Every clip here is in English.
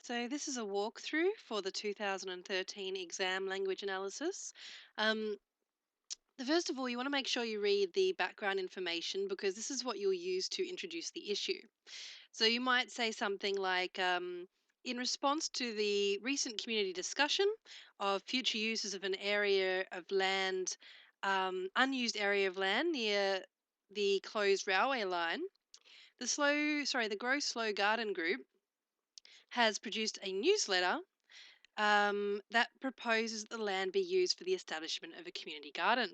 So this is a walkthrough for the 2013 exam language analysis. Um, First of all, you want to make sure you read the background information because this is what you'll use to introduce the issue. So you might say something like, in response to the recent community discussion of future uses of an area of land, unused area of land near the closed railway line, the Grow Slow Garden Group has produced a newsletter that proposes that the land be used for the establishment of a community garden.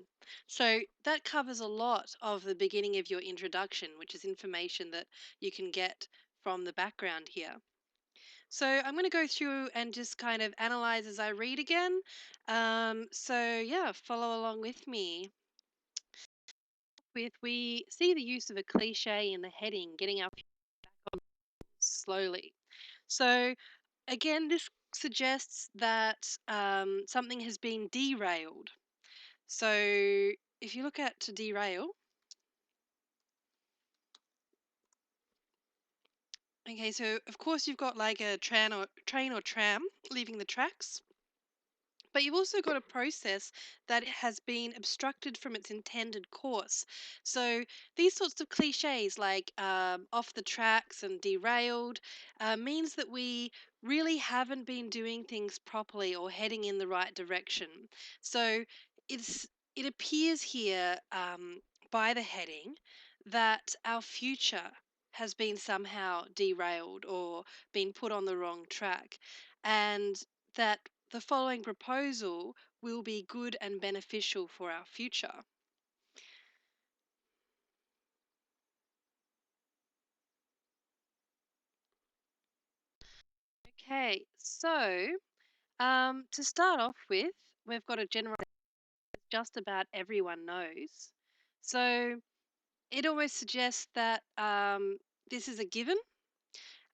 So that covers a lot of the beginning of your introduction, which is information that you can get from the background here. So I'm going to go through and just kind of analyze as I read again. Yeah, follow along with me. We see the use of a cliche in the heading, getting our slowly. So again, this suggests that something has been derailed. So if you look at to derail, okay, so of course you've got like a train or tram leaving the tracks. But you've also got a process that has been obstructed from its intended course. So these sorts of cliches like off the tracks and derailed means that we really haven't been doing things properly or heading in the right direction. So it's it appears here by the heading that our future has been somehow derailed or been put on the wrong track, and that the following proposal will be good and beneficial for our future. Okay, so to start off with, we've got a general just about everyone knows. So it almost suggests that this is a given.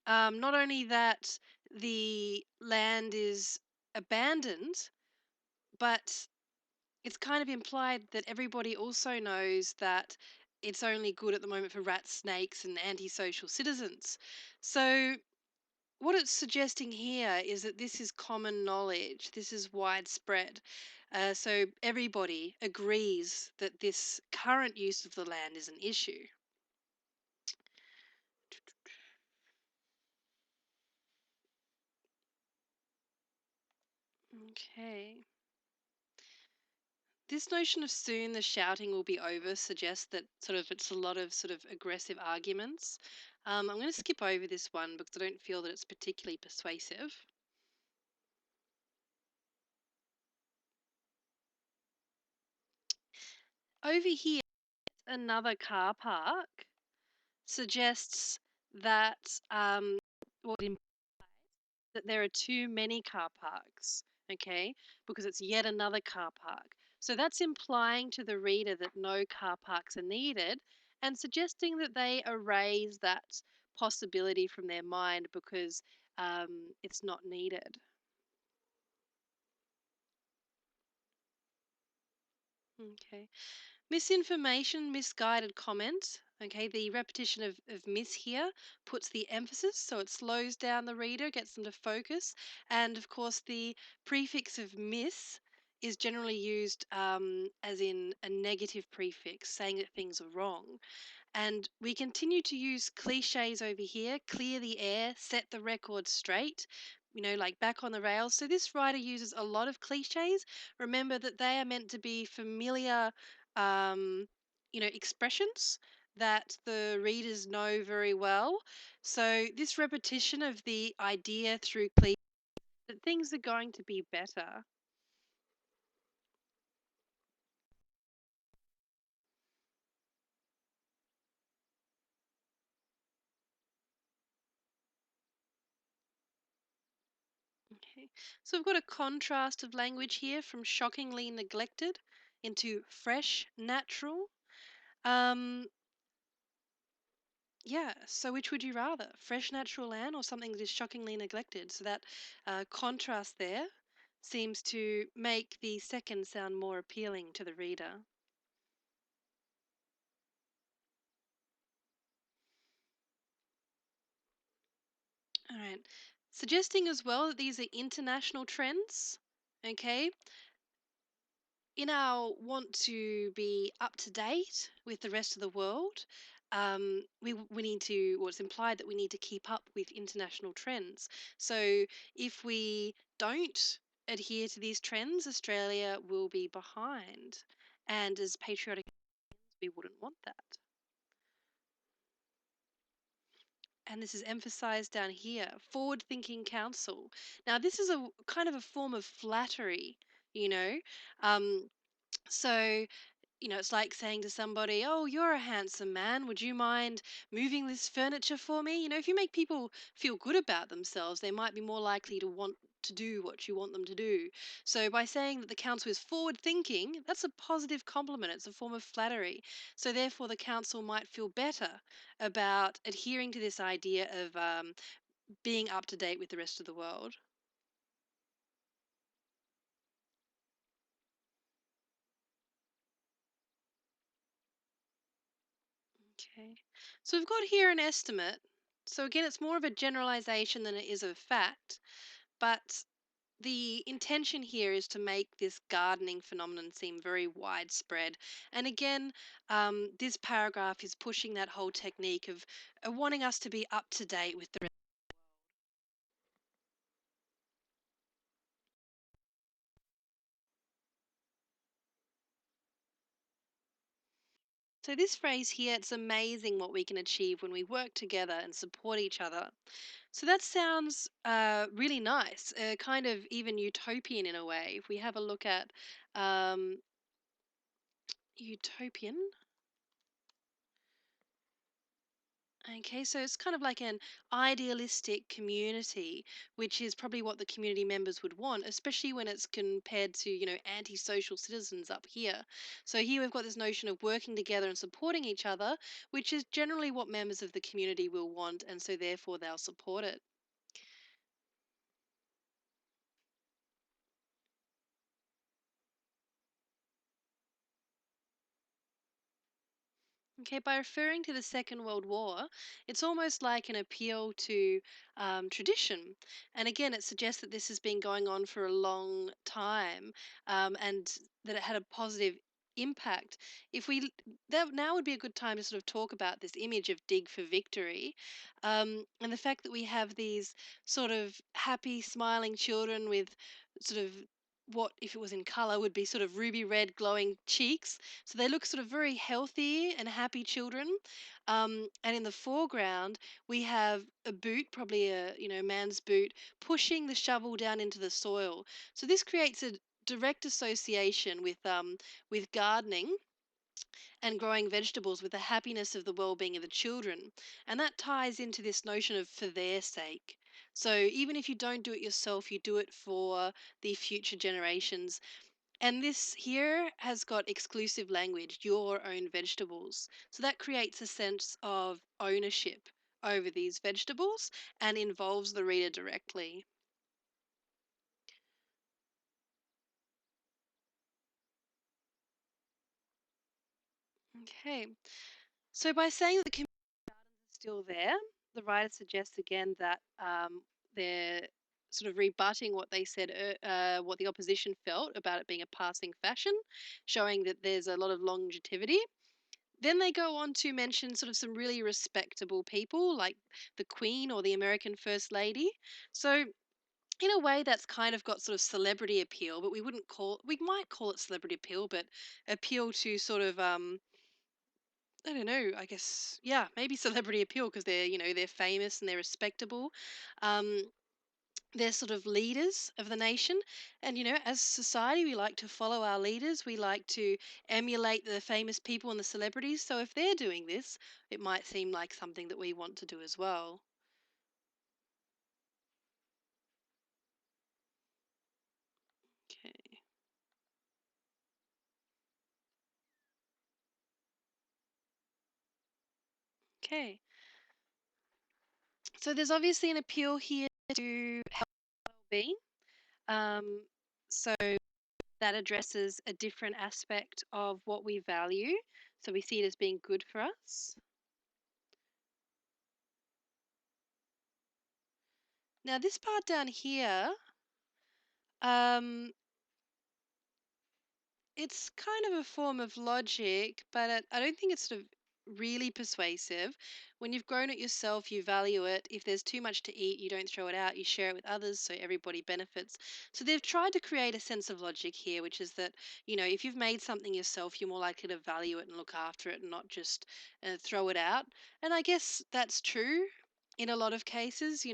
Not only that the land is abandoned, but it's kind of implied that everybody also knows that it's only good at the moment for rats, snakes, and antisocial citizens. So, what it's suggesting here is that this is common knowledge, this is widespread. So, everybody agrees that this current use of the land is an issue. Okay. This notion of soon the shouting will be over suggests that sort of it's a lot of sort of aggressive arguments. I'm going to skip over this one because I don't feel that it's particularly persuasive. Over here, another car park suggests that well, that there are too many car parks, okay, because it's yet another car park. So that's implying to the reader that no car parks are needed and suggesting that they erase that possibility from their mind because it's not needed. Okay. Misinformation, misguided comment. Okay, the repetition of miss here puts the emphasis, so it slows down the reader, gets them to focus. And of course, the prefix of miss is generally used as in a negative prefix, saying that things are wrong. And we continue to use cliches over here: clear the air, set the record straight, like back on the rails. So this writer uses a lot of cliches. Remember that they are meant to be familiar, um, expressions that the readers know very well. So this repetition of the idea through cliches that things are going to be better. Okay, so we've got a contrast of language here from shockingly neglected into fresh, natural. Um, yeah, so which would you rather? Fresh, natural land or something that is shockingly neglected? So that contrast there seems to make the second sound more appealing to the reader. All right. Suggesting as well that these are international trends. Okay, in our want to be up to date with the rest of the world, we need to, well, it's implied that we need to keep up with international trends. So if we don't adhere to these trends, Australia will be behind. And as patriotic, we wouldn't want that. And this is emphasized down here, forward thinking counsel. Now, this is a kind of a form of flattery, you know. Um, so it's like saying to somebody, "Oh, you're a handsome man. Would you mind moving this furniture for me?" If you make people feel good about themselves, they might be more likely to want to do what you want them to do. So, by saying that the council is forward thinking, that's a positive compliment. It's a form of flattery. So, therefore, the council might feel better about adhering to this idea of being up to date with the rest of the world. Okay. So, we've got here an estimate. So, again, it's more of a generalization than it is a fact. But the intention here is to make this gardening phenomenon seem very widespread. And again, this paragraph is pushing that whole technique of wanting us to be up to date with the. So, this phrase here, it's amazing what we can achieve when we work together and support each other. So, that sounds really nice, kind of even utopian in a way. If we have a look at um, utopian. Okay, so it's kind of like an idealistic community, which is probably what the community members would want, especially when it's compared to, antisocial citizens up here. So here we've got this notion of working together and supporting each other, which is generally what members of the community will want, and so therefore they'll support it. Okay, by referring to the Second World War, it's almost like an appeal to tradition. And again, it suggests that this has been going on for a long time, and that it had a positive impact. If we that now would be a good time to sort of talk about this image of dig for victory, and the fact that we have these sort of happy, smiling children with sort of what, if it was in color, would be sort of ruby red glowing cheeks, so they look sort of very healthy and happy children. And in the foreground, we have a boot, probably a man's boot, pushing the shovel down into the soil. So this creates a direct association with gardening and growing vegetables with the happiness of the well-being of the children. And that ties into this notion of for their sake. So even if you don't do it yourself, you do it for the future generations. And this here has got exclusive language, your own vegetables. So that creates a sense of ownership over these vegetables and involves the reader directly. Okay. So by saying that the community is still there, the writer suggests again that they're sort of rebutting what they said, what the opposition felt about it being a passing fashion, showing that there's a lot of longevity. Then they go on to mention sort of some really respectable people like the Queen or the American First Lady. So in a way that's kind of got sort of celebrity appeal, but we might call it celebrity appeal, but appeal to sort of I don't know, I guess yeah, maybe celebrity appeal because they're famous and they're respectable. Um they're sort of leaders of the nation. And, as society, we like to follow our leaders. We like to emulate the famous people and the celebrities. So if they're doing this, it might seem like something that we want to do as well. Okay. Okay. So there's obviously an appeal here to health and well-being. Um, so that addresses a different aspect of what we value. So we see it as being good for us. Now, this part down here, um, it's kind of a form of logic, but I don't think it's sort of really persuasive. When you've grown it yourself, you value it. If there's too much to eat, you don't throw it out, you share it with others so everybody benefits. So they've tried to create a sense of logic here, which is that, if you've made something yourself, you're more likely to value it and look after it and not just throw it out. And I guess that's true in a lot of cases.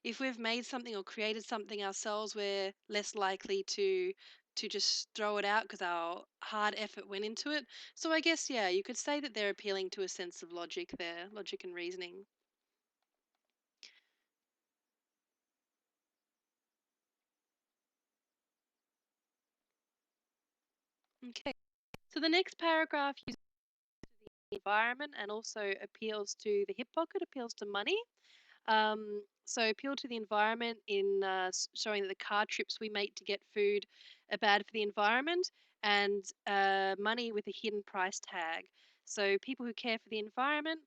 If we've made something or created something ourselves, we're less likely to just throw it out because our hard effort went into it. So I guess, yeah, you could say that they're appealing to a sense of logic there, logic and reasoning. Okay. So the next paragraph uses the environment and also appeals to the hip pocket, appeals to money. So appeal to the environment in showing that the car trips we make to get food are bad for the environment, and money with a hidden price tag. So people who care for the environment,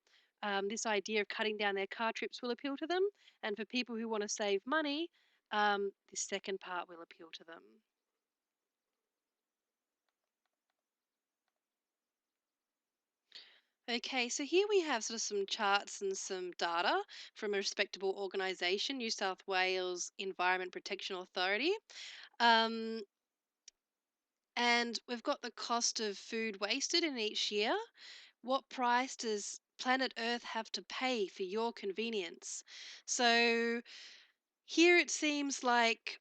this idea of cutting down their car trips will appeal to them, and for people who want to save money, this second part will appeal to them. Okay, so here we have sort of some charts and some data from a respectable organisation, New South Wales Environment Protection Authority. Um, and we've got the cost of food wasted in each year. What price does planet Earth have to pay for your convenience? So here it seems like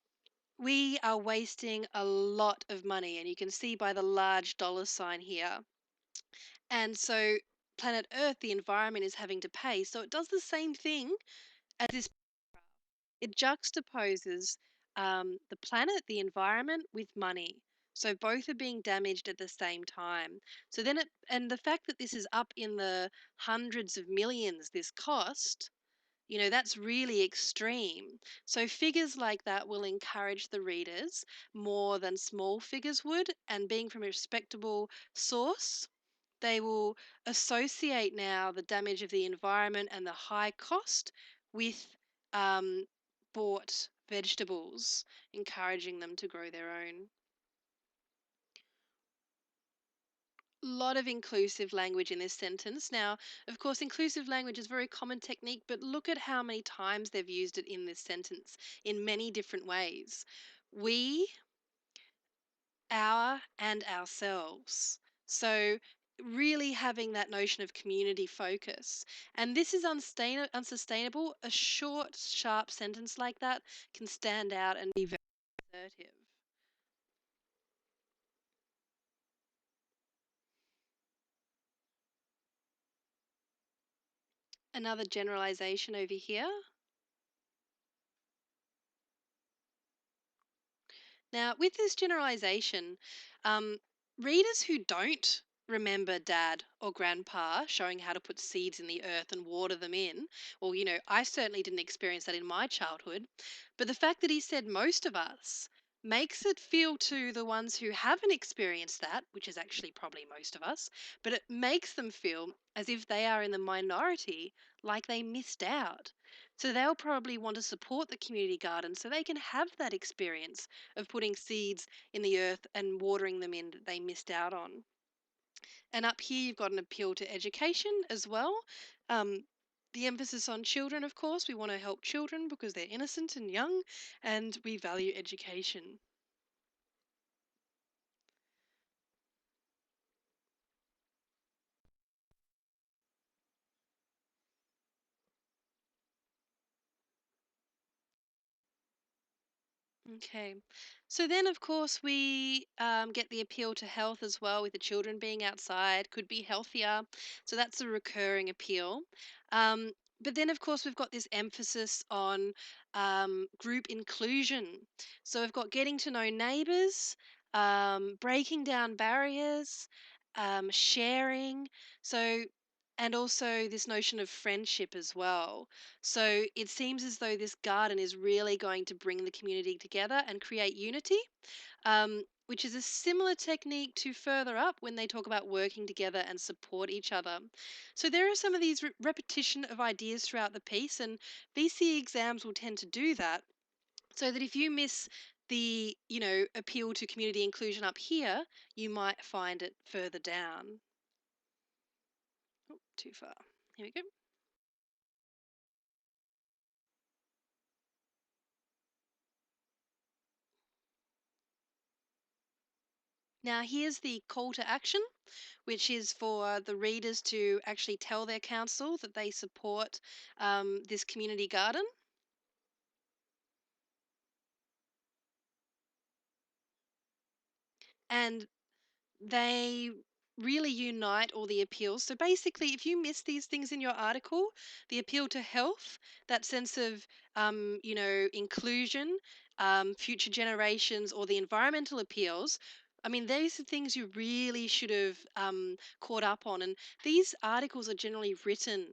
we are wasting a lot of money, and you can see by the large dollar sign here. And so planet Earth, the environment, is having to pay. So it does the same thing as this. It juxtaposes the planet, the environment, with money. So both are being damaged at the same time. So then and the fact that this is up in the hundreds of millions, this cost, that's really extreme. So figures like that will encourage the readers more than small figures would, and being from a respectable source, they will associate now the damage of the environment and the high cost with um, bought vegetables, encouraging them to grow their own. Lot of inclusive language in this sentence. Now, of course, inclusive language is a very common technique, but look at how many times they've used it in this sentence in many different ways. We, our, and ourselves. So, really having that notion of community focus. And this is unsustainable. A short, sharp sentence like that can stand out and be very assertive. Another generalization over here. Now, with this generalization, um, readers who don't remember dad or grandpa showing how to put seeds in the earth and water them in, or, I certainly didn't experience that in my childhood, but the fact that he said most of us makes it feel to the ones who haven't experienced that, which is actually probably most of us, but it makes them feel as if they are in the minority, like they missed out. So they'll probably want to support the community garden so they can have that experience of putting seeds in the earth and watering them in that they missed out on. And up here, you've got an appeal to education as well. The emphasis on children, of course, we want to help children because they're innocent and young, and we value education. Okay. So then, of course, we get the appeal to health as well, with the children being outside, could be healthier. So that's a recurring appeal. Um, but then, of course, we've got this emphasis on group inclusion. So we've got getting to know neighbours, breaking down barriers, sharing. So, and also this notion of friendship as well. So it seems as though this garden is really going to bring the community together and create unity. which is a similar technique to further up when they talk about working together and support each other. So there are some of these repetition of ideas throughout the piece, and VC exams will tend to do that. So that if you miss the, appeal to community inclusion up here, you might find it further down. Oh, too far. Here we go. Now, here's the call to action, which is for the readers to actually tell their council that they support this community garden. And they really unite all the appeals. So basically, if you miss these things in your article, the appeal to health, that sense of, inclusion, future generations, or the environmental appeals. I mean, these are things you really should have caught up on. And these articles are generally written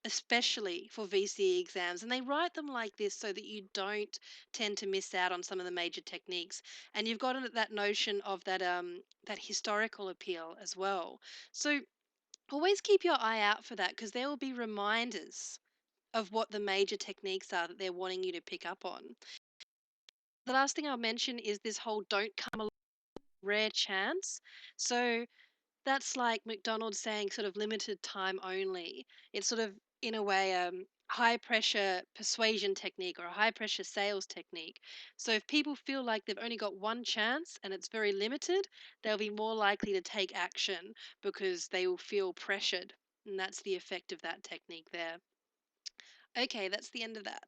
especially for VCE exams, and they write them like this so that you don't tend to miss out on some of the major techniques. And you've got that notion of that historical appeal as well. So always keep your eye out for that, because there will be reminders of what the major techniques are that they're wanting you to pick up on. The last thing I'll mention is this whole don't come along rare chance. So that's like McDonald's saying sort of limited time only. It's sort of, in a way, high pressure persuasion technique or a high pressure sales technique. So if people feel like they've only got one chance and it's very limited, they'll be more likely to take action because they will feel pressured. And that's the effect of that technique there. Okay, that's the end of that.